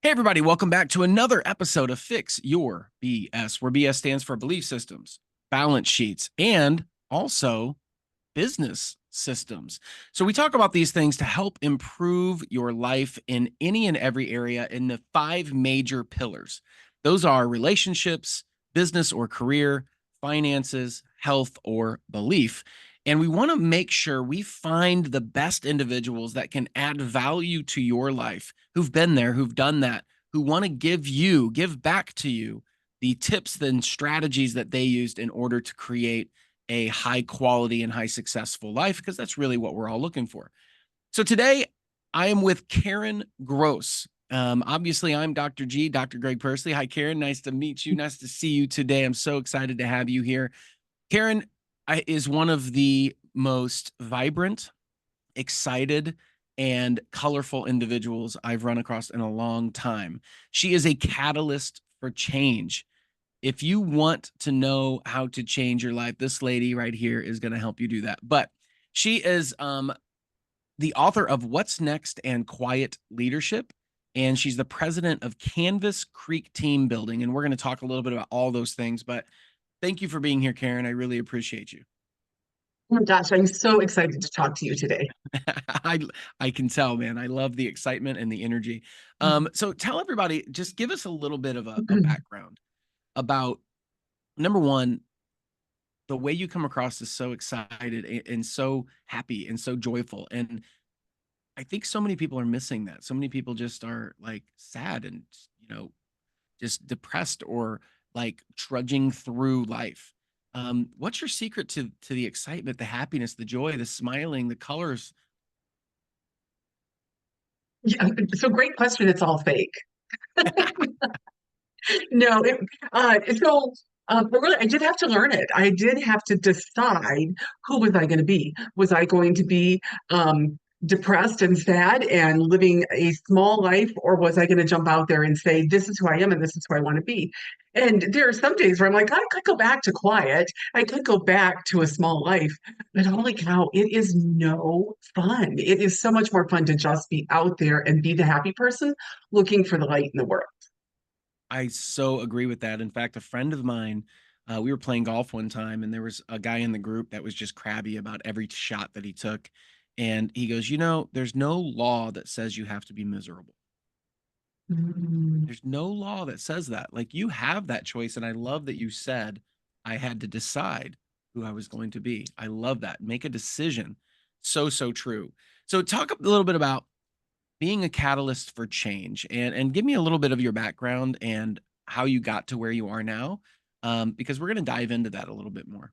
Hey, everybody, welcome back to another episode of Fix Your BS, where BS stands for belief systems, balance sheets, and also business systems. So, we talk about these things to help improve your life in any and every area in the five major pillars. Those are relationships, business or career, finances, health, or belief. And we want to make sure we find the best individuals that can add value to your life, who've been there, who've done that, who want to give back to you the tips and strategies that they used in order to create a high quality and high successful life, because that's really what we're all looking for. So today I am with Karen Grosz. Obviously, I'm Dr. G, Dr. Greg Persley. Hi, Karen. Nice to meet you. Nice to see you today. I'm so excited to have you here. Karen is one of the most vibrant, excited, and colorful individuals I've run across in a long time. She is a catalyst for change. If you want to know how to change your life, this lady right here is going to help you do that. But she is the author of What's Next and Quiet Leadership. And she's the president of Canvas Creek Team Building. And we're going to talk a little bit about all those things. But thank you for being here, Karen. I really appreciate you. Oh my gosh, I'm so excited to talk to you today. I I can tell, man. I love the excitement and the energy. So tell everybody, just give us a little bit of a background about, number one, the way you come across is so excited and so happy and so joyful. And I think so many people are missing that. So many people just are like sad and, just depressed or like trudging through life. What's your secret to the excitement, the happiness, the joy, the smiling, the colors? Yeah, so great question. It's all fake. No, but really, I did have to learn it. I did have to decide who was I going to be. Was I going to be depressed and sad and living a small life, or was I going to jump out there and say, "This is who I am and this is who I want to be"? And there are some days where I'm like, I could go back to quiet. I could go back to a small life, but holy cow, it is no fun. It is so much more fun to just be out there and be the happy person looking for the light in the world. I so agree with that. In fact, a friend of mine, we were playing golf one time, and there was a guy in the group that was just crabby about every shot that he took. And he goes, there's no law that says you have to be miserable. Mm. There's no law that says that. Like, you have that choice. And I love that you said I had to decide who I was going to be. I love that. Make a decision. So, so true. So, talk a little bit about being a catalyst for change, and give me a little bit of your background and how you got to where you are now, because we're going to dive into that a little bit more.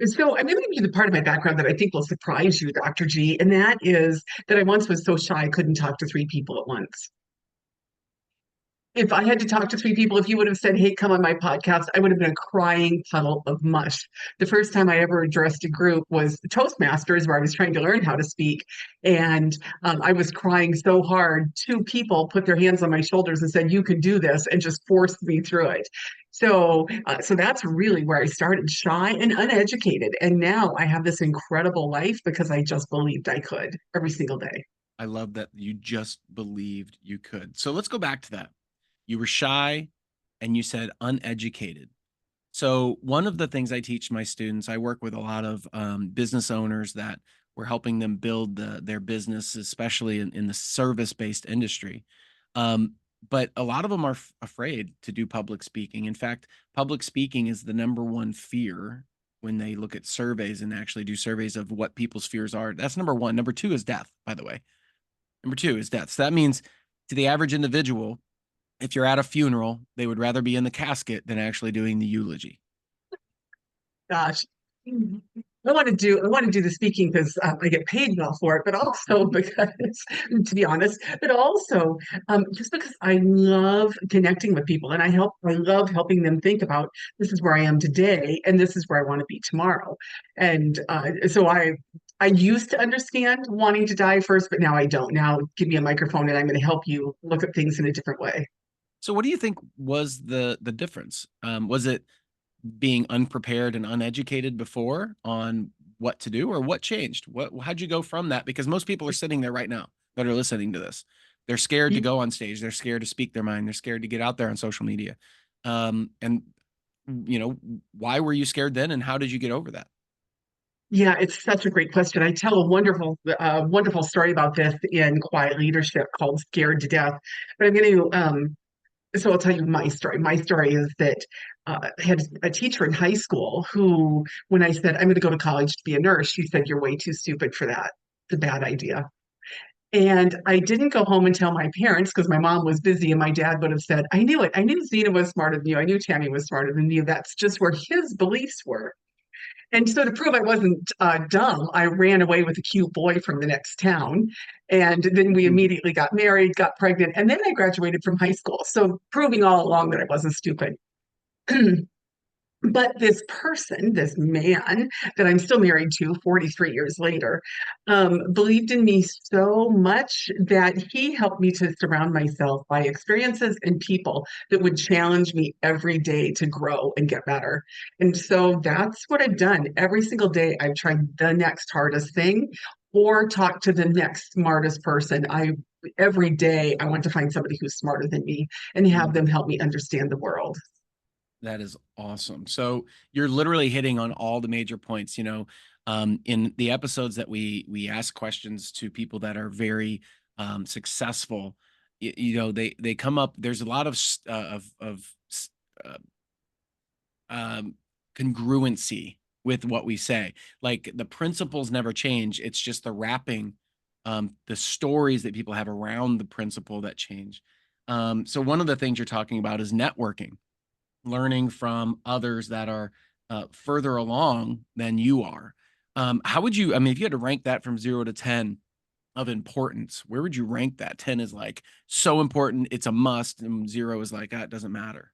So I'm going to give you the part of my background that I think will surprise you, Dr. G, and that is that I once was so shy I couldn't talk to three people at once. If I had to talk to three people, if you would have said, "Hey, come on my podcast," I would have been a crying puddle of mush. The first time I ever addressed a group was Toastmasters, where I was trying to learn how to speak. And I was crying so hard. Two people put their hands on my shoulders and said, "You can do this," and just forced me through it. So that's really where I started, shy and uneducated. And now I have this incredible life because I just believed I could every single day. I love that you just believed you could. So let's go back to that. You were shy and you said uneducated. So one of the things I teach my students, I work with a lot of business owners that we're helping them build their business, especially in the service-based industry. But a lot of them are afraid to do public speaking. In fact, public speaking is the number one fear when they look at surveys and actually do surveys of what people's fears are. That's number one. Number two is death, by the way. Number two is death. So that means to the average individual, if you're at a funeral, they would rather be in the casket than actually doing the eulogy. Gosh. I want to do the speaking because I get paid well for it, but also because, to be honest, but also just because I love connecting with people and I love helping them think about this is where I am today and this is where I want to be tomorrow. And so I used to understand wanting to die first, but now I don't. Now give me a microphone and I'm going to help you look at things in a different way. So what do you think was the difference? Was it being unprepared and uneducated before on what to do, or what changed? How'd you go from that? Because most people are sitting there right now that are listening to this. They're scared to go on stage. They're scared to speak their mind. They're scared to get out there on social media. And why were you scared then, and how did you get over that? Yeah, it's such a great question. I tell a wonderful story about this in Quiet Leadership called "Scared to Death." But I'm going to, so I'll tell you my story. My story is that I had a teacher in high school who, when I said I'm going to go to college to be a nurse, she said, "You're way too stupid for that. It's a bad idea." And I didn't go home and tell my parents because my mom was busy, and my dad would have said, "I knew it. I knew Zena was smarter than you. I knew Tammy was smarter than you." That's just where his beliefs were. And so to prove I wasn't dumb, I ran away with a cute boy from the next town. And then we immediately got married, got pregnant, and then I graduated from high school. So proving all along that I wasn't stupid. But this person, this man that I'm still married to 43 years later, believed in me so much that he helped me to surround myself by experiences and people that would challenge me every day to grow and get better. And so that's what I've done. Every single day, I've tried the next hardest thing or talk to the next smartest person. Every day I want to find somebody who's smarter than me and have them help me understand the world. That is awesome. So you're literally hitting on all the major points. In the episodes that we ask questions to people that are very successful, they come up. There's a lot of uh, um, congruency with what we say. Like the principles never change. It's just the wrapping, the stories that people have around the principle that change. So one of the things you're talking about is networking, learning from others that are further along than you are. How would you, I mean, if you had to rank that from 0 to 10 of importance, where would you rank that? 10 is like so important, it's a must, and 0 is like, it doesn't matter.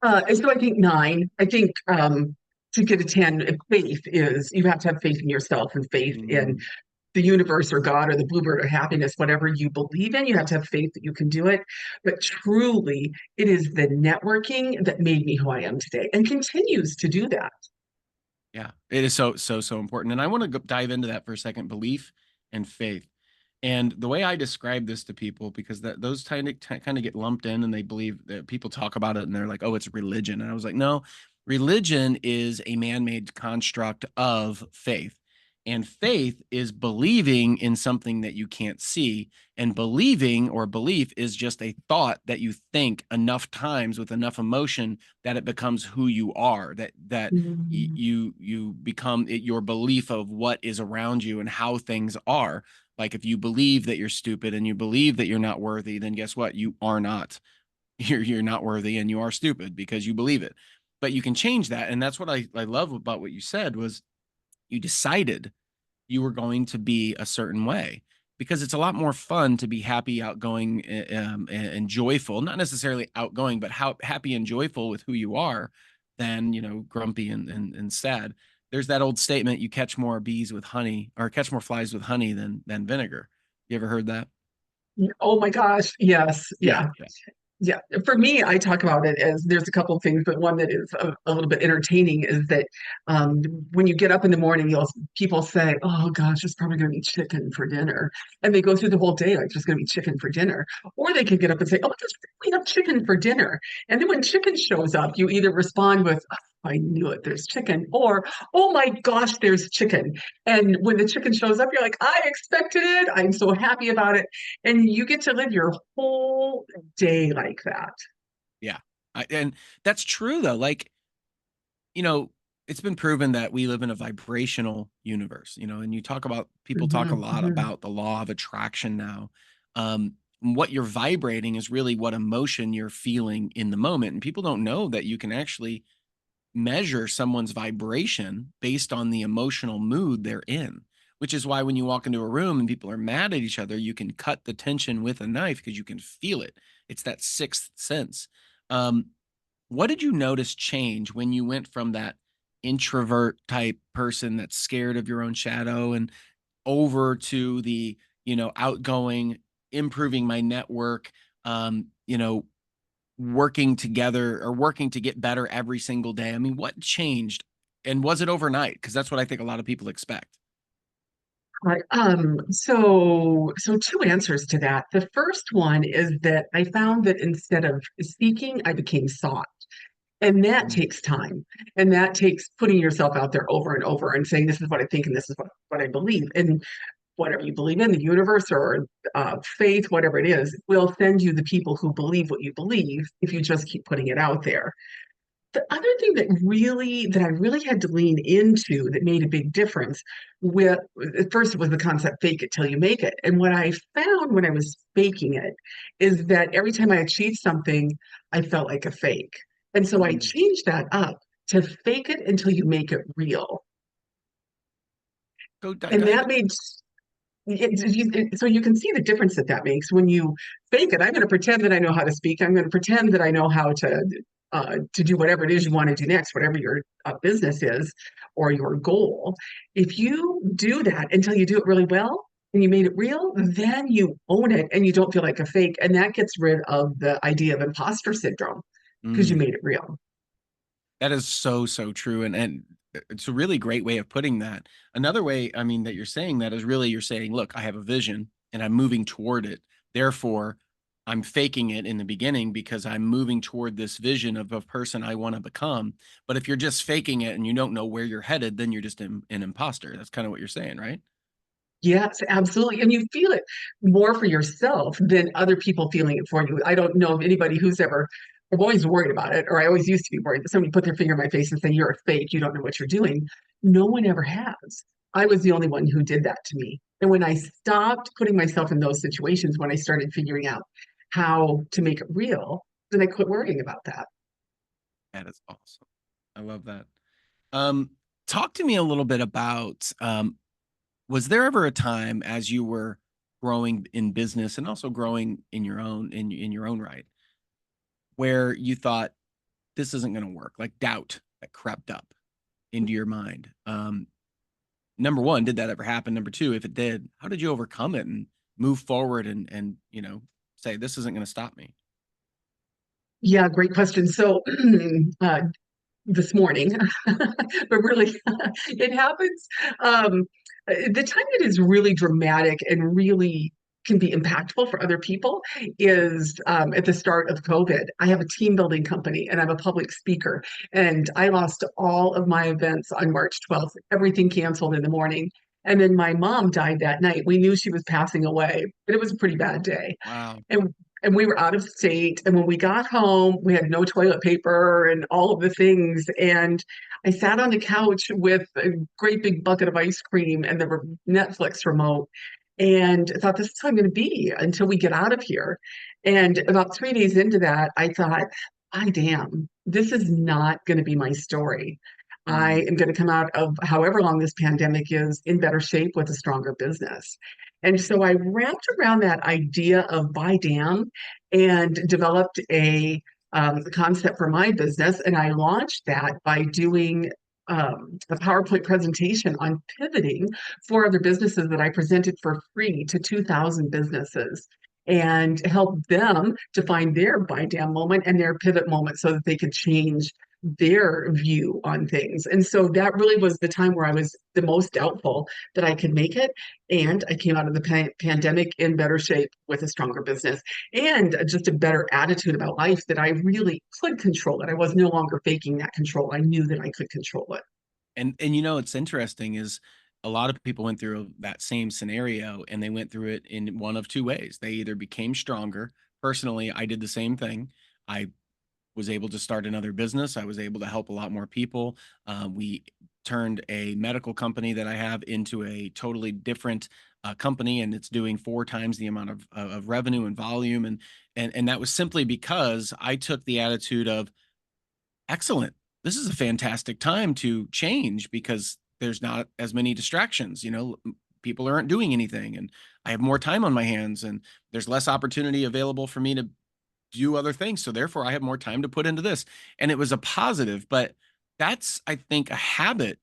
And so I think nine. I think to get a 10, faith is you have to have faith in yourself and faith in Mm, the universe or God or the bluebird or happiness, whatever you believe in. You have to have faith that you can do it. But truly, it is the networking that made me who I am today and continues to do that. yeah, it is so important. And I want to dive into that for a second, belief and faith. And the way I describe this to people, because those kind of get lumped in and they believe that people talk about it and they're like, oh, it's religion. And I was like, no, religion is a man-made construct of faith. And faith is believing in something that you can't see. And believing or belief is just a thought that you think enough times with enough emotion that it becomes who you are, that Mhm. you become your belief of what is around you and how things are. Like if you believe that you're stupid and you believe that you're not worthy, then guess what? You are not. You're not worthy and you are stupid because you believe it. But you can change that. And that's what I love about what you said was you decided you were going to be a certain way because it's a lot more fun to be happy, outgoing, and joyful. Not necessarily outgoing, but how happy and joyful with who you are than grumpy and sad. There's that old statement: you catch more bees with honey, or catch more flies with honey than vinegar. You ever heard that? Oh my gosh. Yes. Yeah, Yeah. yeah. Yeah, for me, I talk about it as there's a couple of things, but one that is a little bit entertaining is that when you get up in the morning, people say, "Oh gosh, it's probably going to be chicken for dinner," and they go through the whole day like there's going to be chicken for dinner. Or they could get up and say, "Oh, we have chicken for dinner," and then when chicken shows up, you either respond with, "Oh, I knew it, there's chicken," or "Oh my gosh, there's chicken." And when the chicken shows up, you're like, "I expected it. I'm so happy about it," and you get to live your whole day like that. Yeah. And that's true though. Like, you know, it's been proven that we live in a vibrational universe, and you talk about people talk a Mhm, lot mhm. about the law of attraction now. What you're vibrating is really what emotion you're feeling in the moment. And people don't know that you can actually measure someone's vibration based on the emotional mood they're in, which is why when you walk into a room and people are mad at each other, you can cut the tension with a knife because you can feel it. It's that sixth sense. Um, what did you notice change when you went from that introvert type person that's scared of your own shadow and over to the, outgoing, improving my network, working together or working to get better every single day? I mean, what changed? And was it overnight? Because that's what I think a lot of people expect. Right. So two answers to that. The first one is that I found that instead of seeking, I became sought. And that Mm. takes time. And that takes putting yourself out there over and over and saying, this is what I think and this is what I believe. And whatever you believe in, the universe or faith, whatever it is, will send you the people who believe what you believe if you just keep putting it out there. The other thing that I really had to lean into that made a big difference with at first it was the concept fake it till you make it. And what I found when I was faking it is that every time I achieved something, I felt like a fake. And so I Mm. changed that up to fake it until you make it real. Go And dive that it. made so you can see the difference that that makes when you fake it. I'm going to pretend that I know how to speak. I'm going to pretend that I know how to do whatever it is you want to do next, whatever your business is or your goal. If you do that until you do it really well and you made it real, then you own it and you don't feel like a fake. And that gets rid of the idea of imposter syndrome because you Mm. made it real. That is so, so true. And it's a really great way of putting that. Another way, I mean, that you're saying that is really you're saying, look, I have a vision and I'm moving toward it. Therefore, I'm faking it in the beginning because I'm moving toward this vision of a person I want to become. But if you're just faking it and you don't know where you're headed, then you're just an imposter. That's kind of what you're saying, right? Yes, absolutely. And you feel it more for yourself than other people feeling it for you. I don't know of anybody who's ever, I'm always worried about it, or I always used to be worried that somebody put their finger in my face and say, you're a fake, you don't know what you're doing. No one ever has. I was the only one who did that to me. And when I stopped putting myself in those situations, when I started figuring out how to make it real, then I quit worrying about that. That is awesome. I love that. Um, Talk to me a little bit about was there ever a time as you were growing in business and also growing in your own in your own right where you thought this isn't going to work, like doubt that crept up into your mind? Number one, did that ever happen? Number two, if it did, how did you overcome it and move forward and say this isn't going to stop me? Yeah, great question. So, this morning, but really, it happens. Um, the time that is really dramatic and really can be impactful for other people is at the start of COVID. I have a team building company and I'm a public speaker, and I lost all of my events on March 12th, everything canceled in the morning. And then my mom died that night. We knew she was passing away, but it was a pretty bad day. Wow. And and we were out of state. And when we got home, we had no toilet paper and all of the things. And I sat on the couch with a great big bucket of ice cream and the Netflix remote and thought, this is how I'm going to be until we get out of here. And about 3 days into that, I thought, I damn, this is not going to be my story. I Mm. am going to come out of however long this pandemic is in better shape with a stronger business. And so I wrapped around that idea of buy down and developed a concept for my business. And I launched that by doing a PowerPoint presentation on pivoting for other businesses that I presented for free to 2,000 businesses and help them to find their buy down moment and their pivot moment so that they could change their view on things. And so that really was the time where I was the most doubtful that I could make it. And I came out of the pandemic in better shape with a stronger business and just a better attitude about life that I really could control it. I was no longer faking that control. I knew that I could control it. And it's interesting is a lot of people went through that same scenario and they went through it in one of two ways. They either became stronger. Personally, I did the same thing. I was able to start another business. I was able to help a lot more people. We turned a medical company that I have into a totally different company, and it's doing 4 times the amount of revenue and volume. And that was simply because I took the attitude of excellent. This is a fantastic time to change because there's not as many distractions. People aren't doing anything, and I have more time on my hands, and there's less opportunity available for me to do other things. So therefore, I have more time to put into this. And it was a positive, but that's, I think, a habit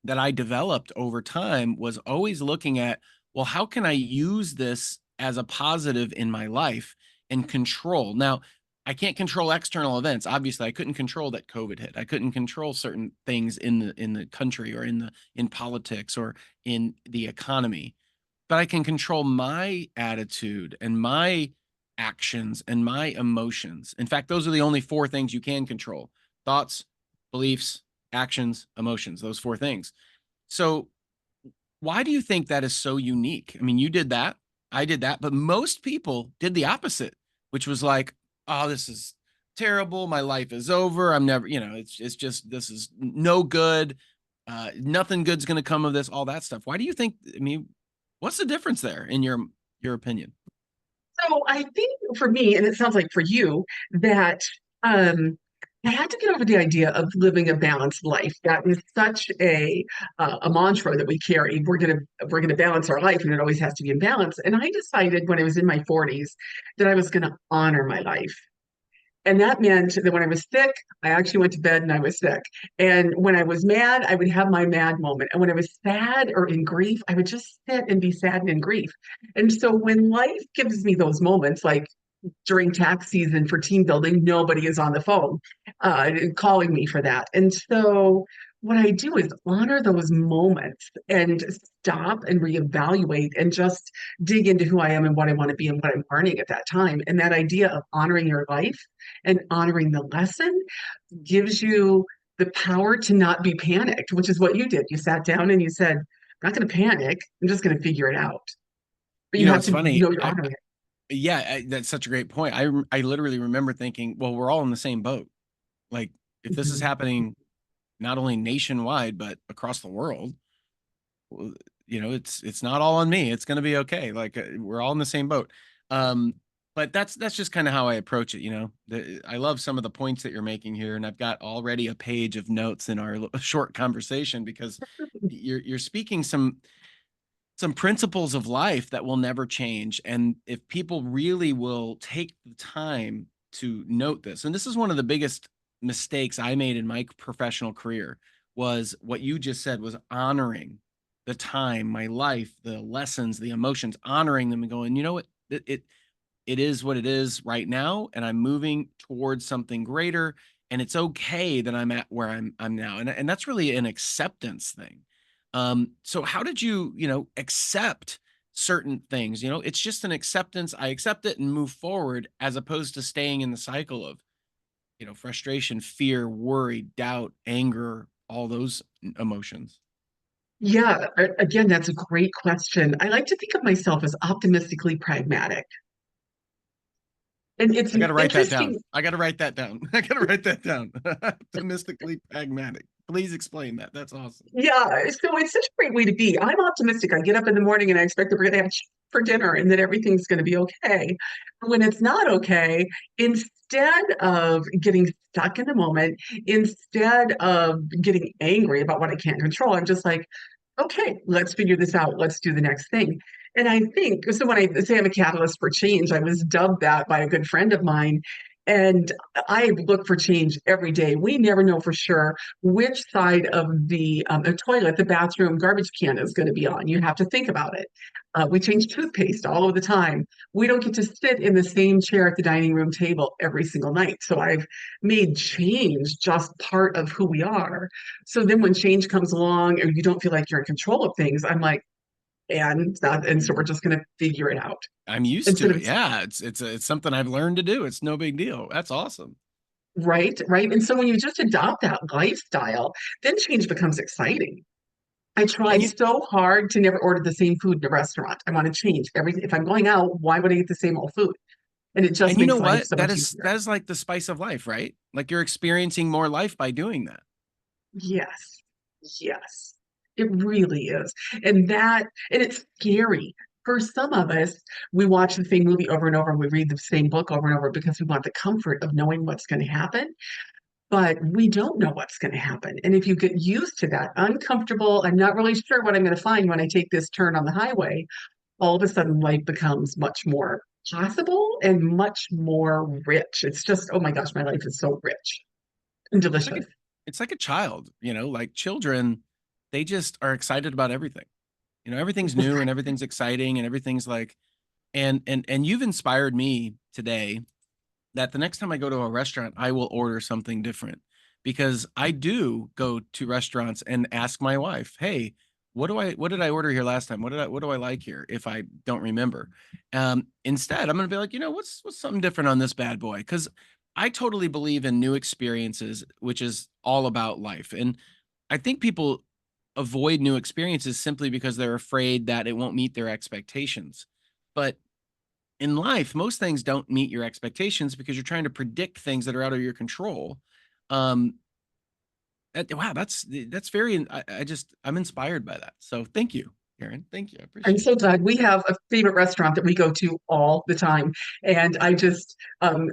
that I developed over time was always looking at, well, how can I use this as a positive in my life and control? Now, I can't control external events. Obviously, I couldn't control that COVID hit. I couldn't control certain things in the country or in politics or in the economy. But I can control my attitude and my actions and my emotions. In fact, those are the only four things you can control: thoughts, beliefs, actions, emotions, those four things. So why do you think that is so unique? I mean, you did that, I did that, but most people did the opposite, which was like, oh, this is terrible. My life is over. I'm never, it's just, this is no good. Nothing good's going to come of this, all that stuff. Why do you think, I mean, what's the difference there in your opinion? So I think for me, and it sounds like for you, that I had to get over the idea of living a balanced life. That is such a mantra that we carry. We're gonna balance our life, and it always has to be in balance. And I decided when I was in my 40s that I was gonna honor my life. And that meant that when I was sick, I actually went to bed and I was sick. And when I was mad, I would have my mad moment. And when I was sad or in grief, I would just sit and be sad and in grief. And so when life gives me those moments, like during tax season for team building, nobody is on the phone calling me for that. And so what I do is honor those moments and stop and reevaluate and just dig into who I am and what I want to be and what I'm learning at that time. And that idea of honoring your life and honoring the lesson gives you the power to not be panicked, which is what you did. You sat down and you said, I'm not going to panic. I'm just going to figure it out. But you have It's to funny. know you're honoring it. Yeah, that's such a great point. I literally remember thinking, well, we're all in the same boat. Like, if this is Mhm. happening not only nationwide but across the world, well, it's not all on me. It's going to be okay. Like, we're all in the same boat. Um, but that's just kind of how I approach it. I love some of the points that you're making here, and I've got already a page of notes in our short conversation because you're speaking some principles of life that will never change. And if people really will take the time to note this, and this is one of the biggest mistakes I made in my professional career, was what you just said, was honoring the time, my life, the lessons, the emotions, honoring them and going, you know what, it is what it is right now, and I'm moving towards something greater. And it's okay that I'm at where I'm now. And that's really an acceptance thing. So how did you, accept certain things? It's just an acceptance. I accept it and move forward, as opposed to staying in the cycle of, frustration, fear, worry, doubt, anger, all those emotions. Yeah, again, that's a great question. I like to think of myself as optimistically pragmatic. And it's I got an to write that down. interesting, I got to write that down. I got to write that down. Optimistically pragmatic. Please explain that. That's awesome. yeah, so it's such a great way to be. I'm optimistic. I get up in the morning and I expect that we're going to have for dinner and that everything's going to be okay. When it's not okay, instead of getting stuck in the moment, instead of getting angry about what I can't control, I'm just like, okay, let's figure this out. Let's do the next thing. And I think so when I say I'm a catalyst for change, I was dubbed that by a good friend of mine. And I look for change every day. We never know for sure which side of the toilet, the bathroom garbage can is going to be on. You have to think about it. We change toothpaste all of the time. We don't get to sit in the same chair at the dining room table every single night. So I've made change just part of who we are. So then when change comes along and you don't feel like you're in control of things, I'm like, and so we're just going to figure it out I'm used instead to it. of Yeah, it's something I've learned to do. It's no big deal. That's awesome. right. And so when you just adopt that lifestyle, then change becomes exciting. I try And you so hard to never order the same food in a restaurant. I want to change everything. If I'm going out, why would I eat the same old food? And it just and you know makes life what? so That much is easier. that is like the spice of life, right? Like, you're experiencing more life by doing that. Yes, yes, it really is. And it's scary. For some of us, we watch the same movie over and over and we read the same book over and over because we want the comfort of knowing what's going to happen. But we don't know what's going to happen. And if you get used to that uncomfortable, I'm not really sure what I'm going to find when I take this turn on the highway, all of a sudden life becomes much more possible and much more rich. It's just, oh my gosh, my life is so rich and It's like a delicious. it's like a child, like children, they just are excited about everything. Everything's new and everything's exciting and everything's like, and you've inspired me today that the next time I go to a restaurant, I will order something different, because I do go to restaurants and ask my wife, "Hey, what did I order here last time? What do I like here?" If I don't remember. Instead, I'm gonna be like, what's something different on this bad boy? Because I totally believe in new experiences, which is all about life. And I think people avoid new experiences simply because they're afraid that it won't meet their expectations. But in life, most things don't meet your expectations because you're trying to predict things that are out of your control. Um, wow, that's very. I'm inspired by that. So thank you, Karen. Thank you. I I'm appreciate so glad we have a favorite restaurant that we go to all the time. And I just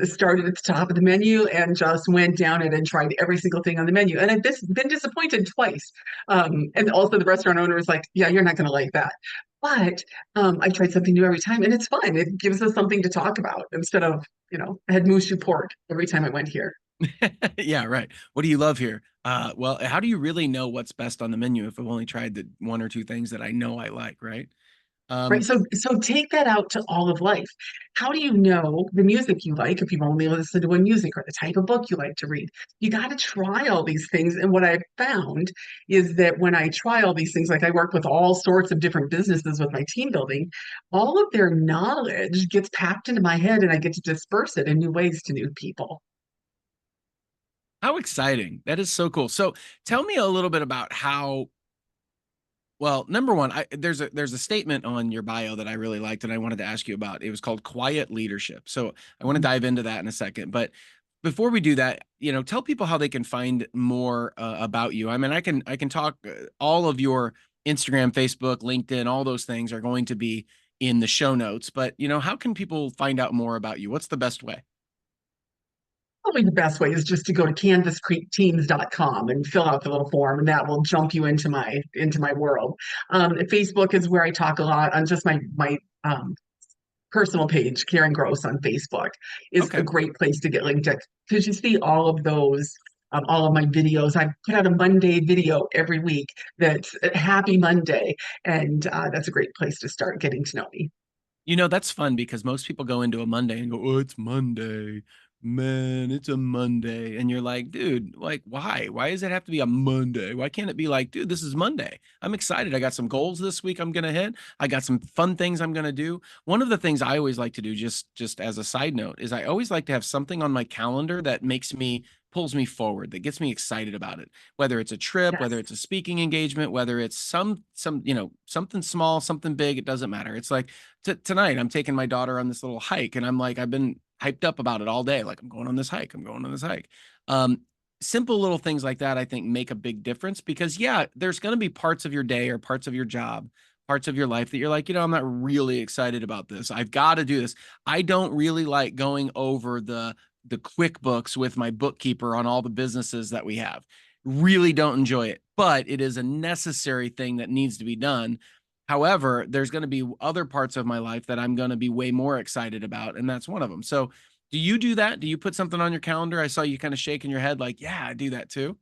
started at the top of the menu and just went down it and tried every single thing on the menu. And I've been disappointed twice. And also the restaurant owner was like, yeah, you're not going to like that. But I tried something new every time and it's fun. It gives us something to talk about instead of, I had moose pork every time I went here. it. Yeah, right. What do you love here? Well, how do you really know what's best on the menu if I've only tried the one or two things that I know I like, right? Right. Um, So take that out to all of life. How do you know the music you like if you've only listened to one music or the type of book you like to read? You got to try all these things. And what I've found is that when I try all these things, like I work with all sorts of different businesses with my team building, all of their knowledge gets packed into my head and I get to disperse it in new ways to new people. how exciting. That is so cool. So tell me a little bit about well, number one, there's a statement on your bio that I really liked and I wanted to ask you about. It was called quiet leadership. So I want to dive into that in a second. But before we do that, tell people how they can find more about you. I mean, I can talk all of your Instagram, Facebook, LinkedIn, all those things are going to be in the show notes. But how can people find out more about you? What's the best way? Probably the best way is just to go to canvascreekteams.com and fill out the little form, and that will jump you into my world. Facebook is where I talk a lot on just my personal page. Karen Grosz on Facebook is a Okay. great place to get linked because you see all of those. All of my videos. I put out a Monday video every week that's a happy Monday, and that's a great place to start getting to know me. That's fun because most people go into a Monday and go, "Oh, it's Monday. Man, it's a Monday." And you're like, "Dude, like why? Why does it have to be a Monday? Why can't it be like, dude, this is Monday. I'm excited. I got some goals this week I'm going to hit. I got some fun things I'm going to do." One of the things I always like to do just as a side note is I always like to have something on my calendar that pulls me forward, that gets me excited about it. Whether it's a trip, whether Yes. it's a speaking engagement, whether it's something small, something big, it doesn't matter. It's like tonight I'm taking my daughter on this little hike and I'm like, I've been hyped up about it all day. Like, I'm going on this hike. I'm going on this hike. Um, Simple little things like that, I think, make a big difference because, yeah, there's going to be parts of your day or parts of your job, parts of your life that you're like, I'm not really excited about this. I've got to do this. I don't really like going over the QuickBooks with my bookkeeper on all the businesses that we have. Really don't enjoy it, but it is a necessary thing that needs to be done. However, there's going to be other parts of my life that I'm going to be way more excited about, and that's one of them. So, do you do that? Do you put something on your calendar? I saw you kind of shaking your head like, yeah, I do that too.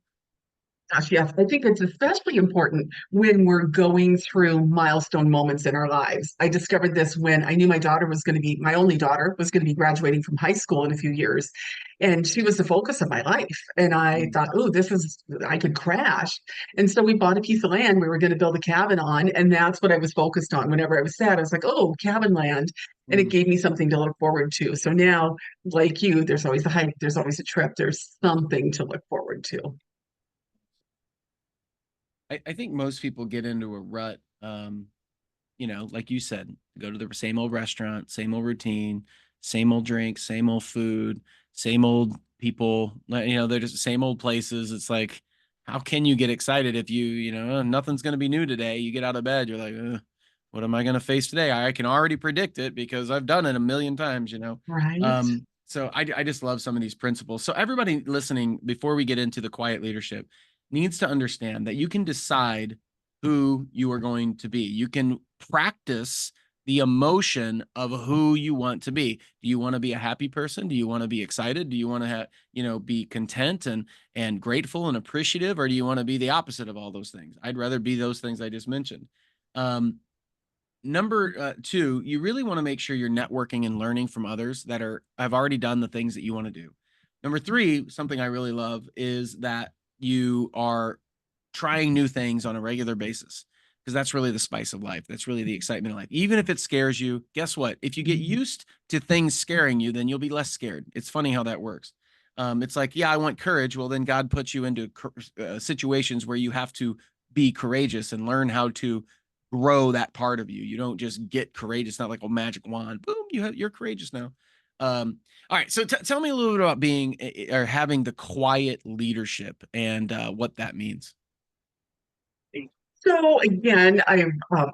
Gosh, yes, I think it's especially important when we're going through milestone moments in our lives. I discovered this when I knew my only daughter was going to be graduating from high school in a few years. And she was the focus of my life. And I Mm. thought, oh, I could crash. And so we bought a piece of land we were going to build a cabin on. And that's what I was focused on. Whenever I was sad, I was like, oh, cabin land. And it Mm. gave me something to look forward to. So now, like you, there's always a hike, there's always a trip, there's something to look forward to. I think most people get into a rut. Like you said, go to the same old restaurant, same old routine, same old drinks, same old food, same old people. They're just the same old places. It's like, how can you get excited if nothing's going to be new today? You get out of bed, you're like, what am I going to face today? I can already predict it because I've done it a million times. Right? So I just love some of these principles. So everybody listening, before we get into the quiet leadership, needs to understand that you can decide who you are going to be. You can practice the emotion of who you want to be. Do you want to be a happy person? Do you want to be excited? Do you want to be content and grateful and appreciative, or do you want to be the opposite of all those things? I'd rather be those things I just mentioned. Um, Number two, you really want to make sure you're networking and learning from others that have already done the things that you want to do. Number three, something I really love is that you are trying new things on a regular basis, because that's really the spice of life. That's really the excitement of life. Even if it scares you, guess what? If you get used to things scaring you, then you'll be less scared. It's funny how that works. It's like, yeah, I want courage. Well, then God puts you into situations where you have to be courageous and learn how to grow that part of you. You don't just get courageous. It's not like a magic wand. Boom, you're courageous now. All right. So tell me a little bit about being or having the quiet leadership and what that means. So again, I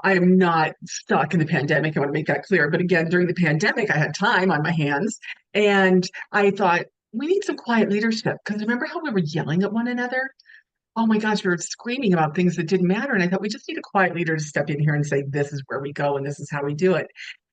am not stuck in the pandemic. I want to make that clear. But again, during the pandemic, I had time on my hands, and I thought we need some quiet leadership because remember how we were yelling at one another? Oh my gosh, we were screaming about things that didn't matter, and I thought we just need a quiet leader to step in here and say, "This is where we go, and this is how we do it."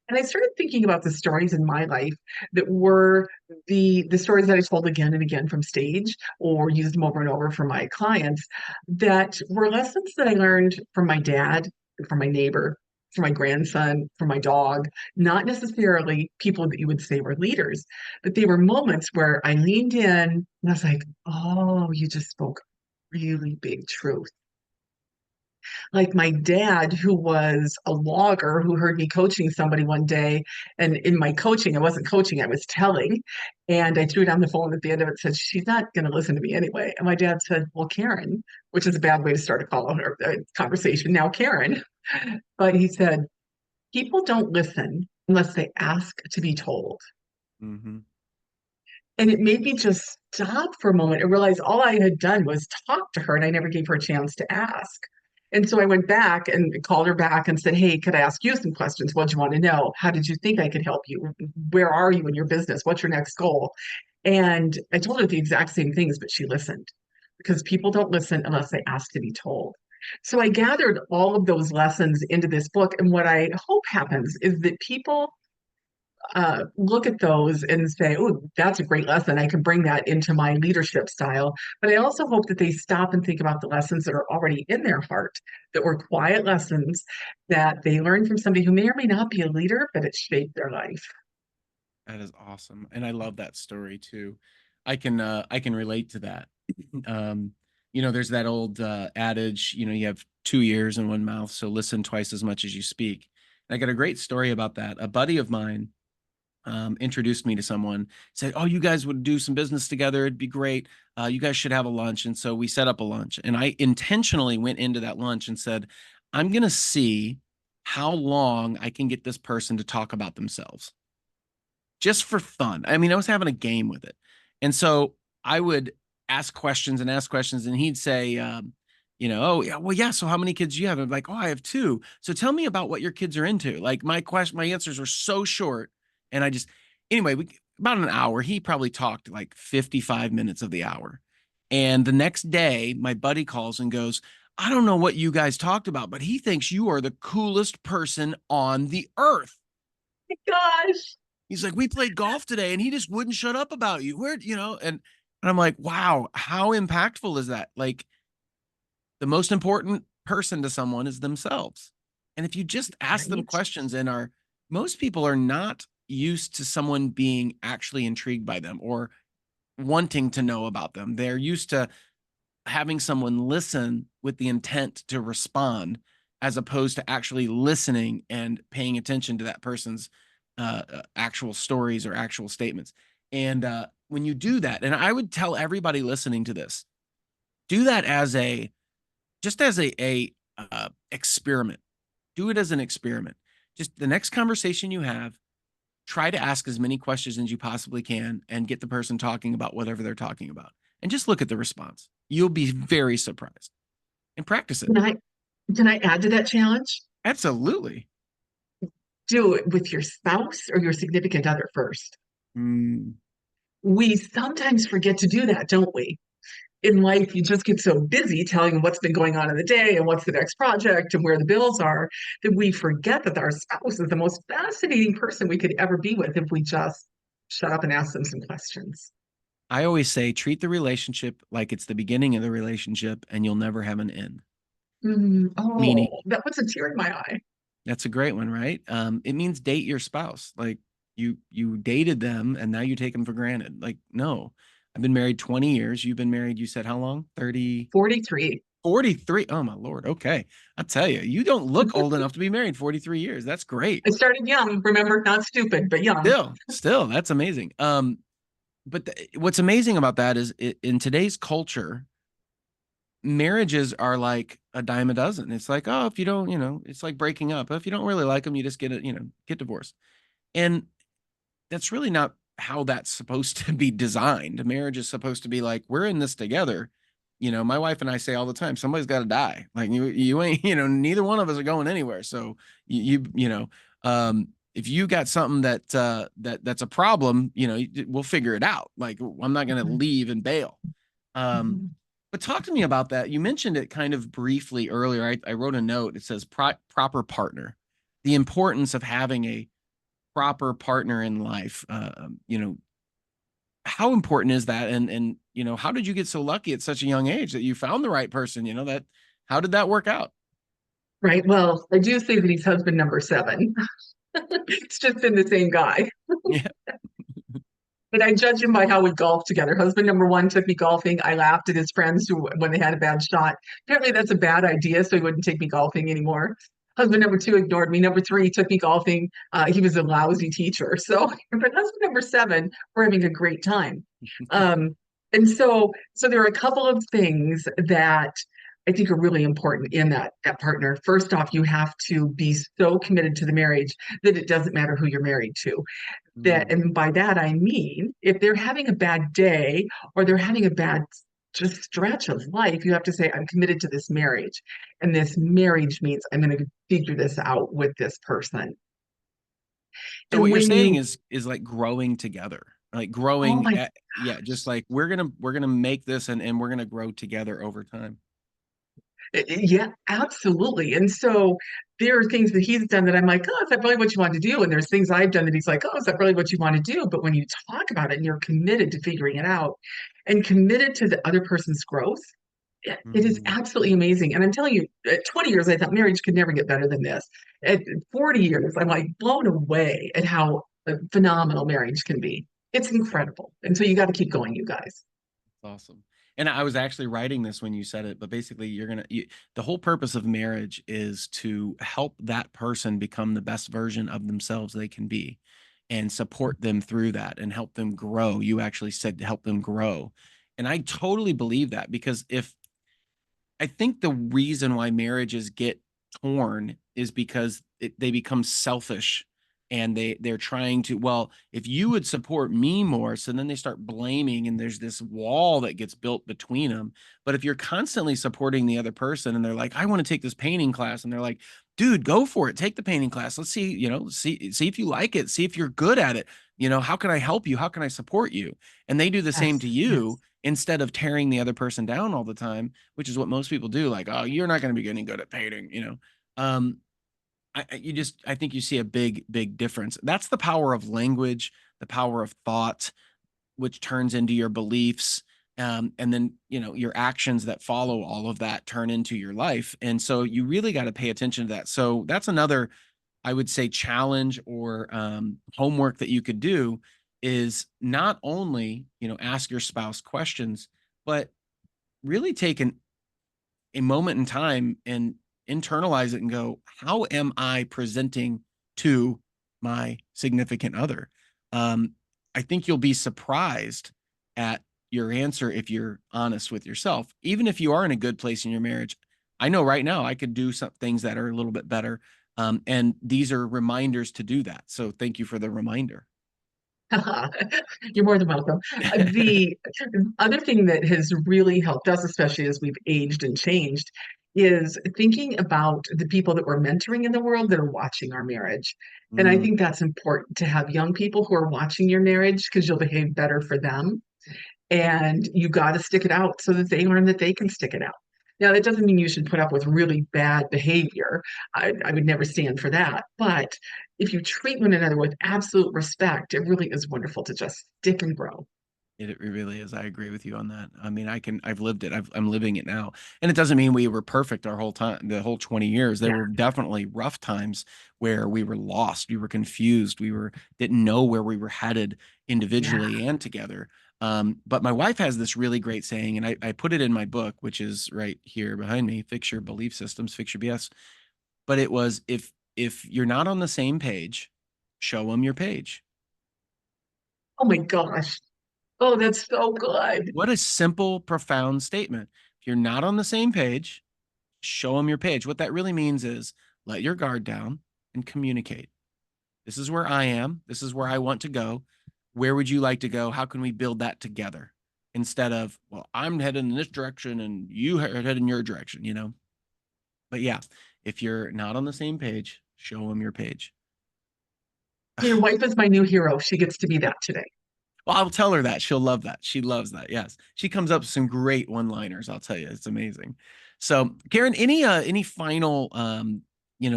And I started thinking about the stories in my life that were the stories that I told again and again from stage or used them over and over for my clients that were lessons that I learned from my dad, from my neighbor, from my grandson, from my dog, not necessarily people that you would say were leaders, but they were moments where I leaned in and I was like, oh, you just spoke really big truth. Like my dad, who was a logger, who heard me coaching somebody one day. And in my coaching, I wasn't coaching, I was telling. And I threw down the phone at the end of it, said, she's not going to listen to me anyway. And my dad said, well, Karen, which is a bad way to start a call or a conversation. Now, Karen, but he said, people don't listen unless they ask to be told. Mm-hmm. And it made me just stop for a moment and realize all I had done was talk to her and I never gave her a chance to ask. And so I went back and called her back and said, hey, could I ask you some questions? What do you want to know? How did you think I could help you? Where are you in your business? What's your next goal? And I told her the exact same things, but she listened because people don't listen unless they ask to be told. So I gathered all of those lessons into this book. And what I hope happens is that people look at those and say, oh, that's a great lesson. I can bring that into my leadership style. But I also hope that they stop and think about the lessons that are already in their heart, that were quiet lessons that they learned from somebody who may or may not be a leader, but it shaped their life. That is awesome. And I love that story too. I can relate to that. Um, there's that old adage, you have two ears and one mouth, so listen twice as much as you speak. And I got a great story about that. A buddy of mine introduced me to someone, said, oh, you guys would do some business together. It'd be great. You guys should have a lunch. And so we set up a lunch. And I intentionally went into that lunch and said, I'm going to see how long I can get this person to talk about themselves just for fun. I mean, I was having a game with it. And so I would ask questions, and he'd say, oh, yeah, well, yeah. So how many kids do you have? I'm like, oh, I have two. So tell me about what your kids are into. Like my answers were so short. And anyway, about an hour, he probably talked like 55 minutes of the hour. And the next day, my buddy calls and goes, I don't know what you guys talked about, but he thinks you are the coolest person on the earth. Gosh. He's like, we played golf today and he just wouldn't shut up about you. And I'm like, wow, how impactful is that? Like, the most important person to someone is themselves. And if you just ask them Right. questions most people are not used to someone being actually intrigued by them or wanting to know about them. They're used to having someone listen with the intent to respond as opposed to actually listening and paying attention to that person's actual stories or actual statements. And when you do that, and I would tell everybody listening to this, do that as a experiment. Do it as an experiment. Just the next conversation you have, try to ask as many questions as you possibly can and get the person talking about whatever they're talking about. And just look at the response. You'll be very surprised. And practice it. Can I add to that challenge? Absolutely. Do it with your spouse or your significant other first. Mm, We sometimes forget to do that, don't we? In life, you just get so busy telling what's been going on in the day and what's the next project and where the bills are that we forget that our spouse is the most fascinating person we could ever be with if we just shut up and ask them some questions. I always say treat the relationship like it's the beginning of the relationship and you'll never have an end. Meaning, Oh, that puts a tear in my eye. That's a great one, right? It means date your spouse. Like you dated them and now you take them for granted. Like, no. I've been married 20 years. You've been married, you said how long? 30, 43. 43. Oh my Lord. Okay. I'll tell you, you don't look old enough to be married 43 years. That's great. I started young, remember, not stupid, but young. Still, that's amazing. But what's amazing about that is in today's culture, marriages are like a dime a dozen. It's like, oh, if you don't, it's like breaking up. If you don't really like them, you just get divorced. And that's really not how that's supposed to be designed. Marriage is supposed to be like, we're in this together. My wife and I say all the time, somebody's got to die. Like you ain't, neither one of us are going anywhere. So if you got something that's a problem, we'll figure it out. Like I'm not going to leave and bail. But talk to me about that. You mentioned it kind of briefly earlier. I wrote a note. It says proper partner, the importance of having a proper partner in life. How important is that? And how did you get so lucky at such a young age that you found the right person? How did that work out? Right. Well, I do say that he's husband number 7. It's just been the same guy. Yeah. But I judge him by how we golf together. Husband number 1 took me golfing. I laughed at his friends when they had a bad shot. Apparently, that's a bad idea, so he wouldn't take me golfing anymore. Husband number 2 ignored me. Number 3 took me golfing. He was a lousy teacher. So, but husband number 7, we're having a great time. And so there are a couple of things that I think are really important in that partner. First off, you have to be so committed to the marriage that it doesn't matter who you're married to. Mm. And by that I mean if they're having a bad day or they're having a bad just stretch of life, you have to say, I'm committed to this marriage. And this marriage means I'm going to figure this out with this person. So what And you're when saying you, is like growing together, like oh growing my yeah, just like we're gonna make this and we're gonna grow together over time. Yeah, absolutely. And so there are things that he's done that I'm like, oh, is that really what you want to do? And there's things I've done that he's like, oh, is that really what you want to do? But when you talk about it and you're committed to figuring it out and committed to the other person's growth, it is Mm. absolutely amazing. And I'm telling you, at 20 years, I thought marriage could never get better than this. At 40 years, I'm like blown away at how phenomenal marriage can be. It's incredible. And so you got to keep going, you guys. Awesome. And I was actually writing this when you said it, but basically the whole purpose of marriage is to help that person become the best version of themselves they can be and support them through that and help them grow. You actually said to help them grow. And I totally believe that because if I think the reason why marriages get torn is because they become selfish and they're trying to, well, if you would support me more, so then they start blaming and there's this wall that gets built between them. But if you're constantly supporting the other person and they're like, I want to take this painting class, and they're like, dude, go for it, take the painting class, let's see, see if you like it, see if you're good at it, how can I help you, how can I support you, and they do the same Yes, to you yes. instead of tearing the other person down all the time, which is what most people do. Like, oh, you're not going to be getting good at painting, Um, I think you see a big difference. That's the power of language, the power of thought, which turns into your beliefs. And then, your actions that follow all of that turn into your life. And so you really got to pay attention to that. So that's another, I would say, challenge or homework that you could do is not only, ask your spouse questions, but really take a moment in time and internalize it and go, how am I presenting to my significant other? Um, I think you'll be surprised at your answer if you're honest with yourself. Even if you are in a good place in your marriage, I know right now I could do some things that are a little bit better. And these are reminders to do that. So thank you for the reminder. You're more than welcome. The other thing that has really helped us, especially as we've aged and changed, is thinking about the people that we're mentoring in the world that are watching our marriage. And I Mm. think that's important to have young people who are watching your marriage because you'll behave better for them. And you got to stick it out so that they learn that they can stick it out. Now, that doesn't mean you should put up with really bad behavior. I would never stand for that. But if you treat one another with absolute respect, it really is wonderful to just stick and grow. It really is. I agree with you on that. I mean, I've lived it. I'm living it now. And it doesn't mean we were perfect our whole time, the whole 20 years. There Yeah, were definitely rough times where we were lost, we were confused, didn't know where we were headed yeah. individually and together. But my wife has this really great saying, and I put it in my book, which is right here behind me, Fix Your Belief Systems, Fix Your BS. But it was, if you're not on the same page, show them your page. Oh my gosh. Oh, that's so good. What a simple, profound statement. If you're not on the same page, show them your page. What that really means is let your guard down and communicate. This is where I am. This is where I want to go. Where would you like to go? How can we build that together? Instead of, well, I'm heading in this direction and you are heading in your direction, you know? But yeah, if you're not on the same page, show them your page. Your wife is my new hero. She gets to be that today. Well, I'll tell her that. She'll love that. She loves that. Yes. She comes up with some great one-liners, I'll tell you. It's amazing. So, Karen, any final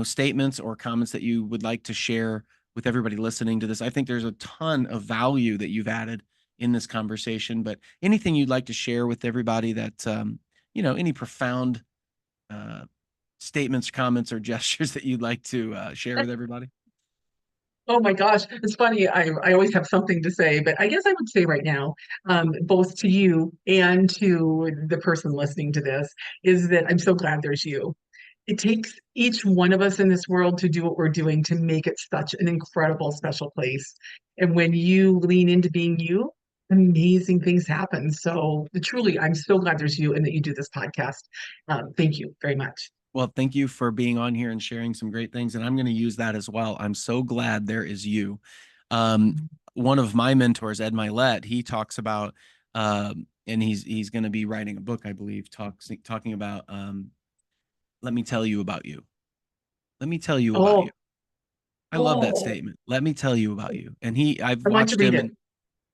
statements or comments that you would like to share with everybody listening to this? I think there's a ton of value that you've added in this conversation, but anything you'd like to share with everybody that any profound uh statements, comments, or gestures that you'd like to share with everybody? Oh my gosh, it's funny. I always have something to say, but I guess I would say right now, both to you and to the person listening to this, is that I'm so glad there's you. It takes each one of us in this world to do what we're doing to make it such an incredible, special place. And when you lean into being you, amazing things happen. So truly, I'm so glad there's you and that you do this podcast. Thank you very much. Well, thank you for being on here and sharing some great things. And I'm going to use that as well. I'm so glad there is you. Um, one of my mentors, Ed Milet, he talks about, and he's going to be writing a book, I believe, talking about, let me tell you about you. Let me tell you about you. Oh, I love that oh, statement. Let me tell you about you. And I've I want to watched read him, it. and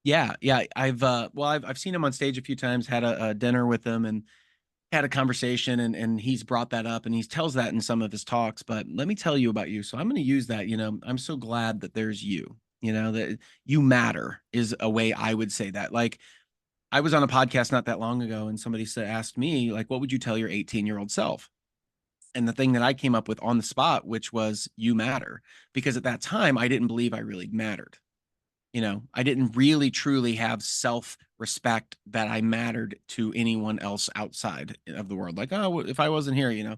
yeah, I've seen him on stage a few times, had a dinner with him, and had a conversation, and he's brought that up, and he tells that in some of his talks. But let me tell you about you. So I'm going to use that. I'm so glad that there's you. That you matter is a way I would say that. Like, I was on a podcast not that long ago, and somebody asked me, like, what would you tell your 18-year-old self? And the thing that I came up with on the spot, which was, you matter. Because at that time I didn't believe I really mattered. I didn't really truly have self-respect that I mattered to anyone else outside of the world. Like, oh, if I wasn't here,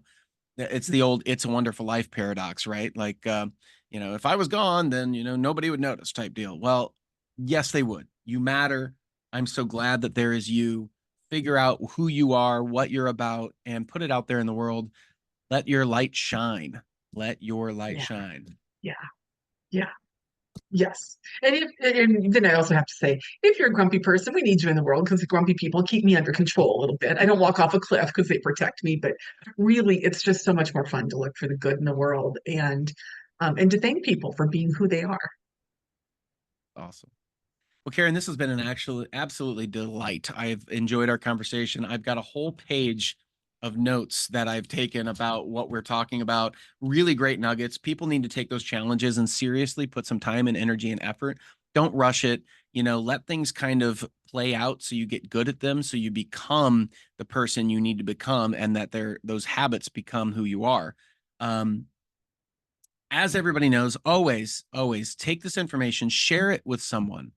it's the old "It's a Wonderful Life" paradox, right? Like, if I was gone, then nobody would notice, type deal. Well, yes, they would. You matter. I'm so glad that there is you. Figure out who you are, what you're about, and put it out there in the world. Let your light shine. Let your light Yeah, shine. yeah, yeah. Yes. And then I also have to say, if you're a grumpy person, we need you in the world because the grumpy people keep me under control a little bit. I don't walk off a cliff because they protect me, but really it's just so much more fun to look for the good in the world and to thank people for being who they are. Awesome. Well, Karen, this has been an actual absolutely delight. I've enjoyed our conversation. I've got a whole page of notes that I've taken about what we're talking about. Really great nuggets. People need to take those challenges and seriously put some time and energy and effort. Don't rush it. Let things kind of play out so you get good at them, so you become the person you need to become, and that those habits become who you are. As everybody knows, always take this information, share it with someone.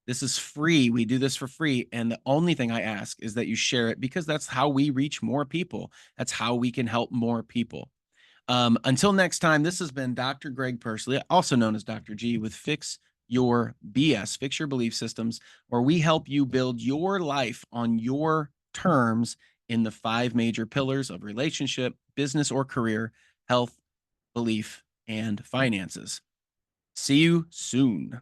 This is free. We do this for free. And the only thing I ask is that you share it, because that's how we reach more people. That's how we can help more people. Until next time, this has been Dr. Greg Persley, also known as Dr. G, with Fix Your BS, Fix Your Belief Systems, where we help you build your life on your terms in the 5 major pillars of relationship, business or career, health, belief, and finances. See you soon.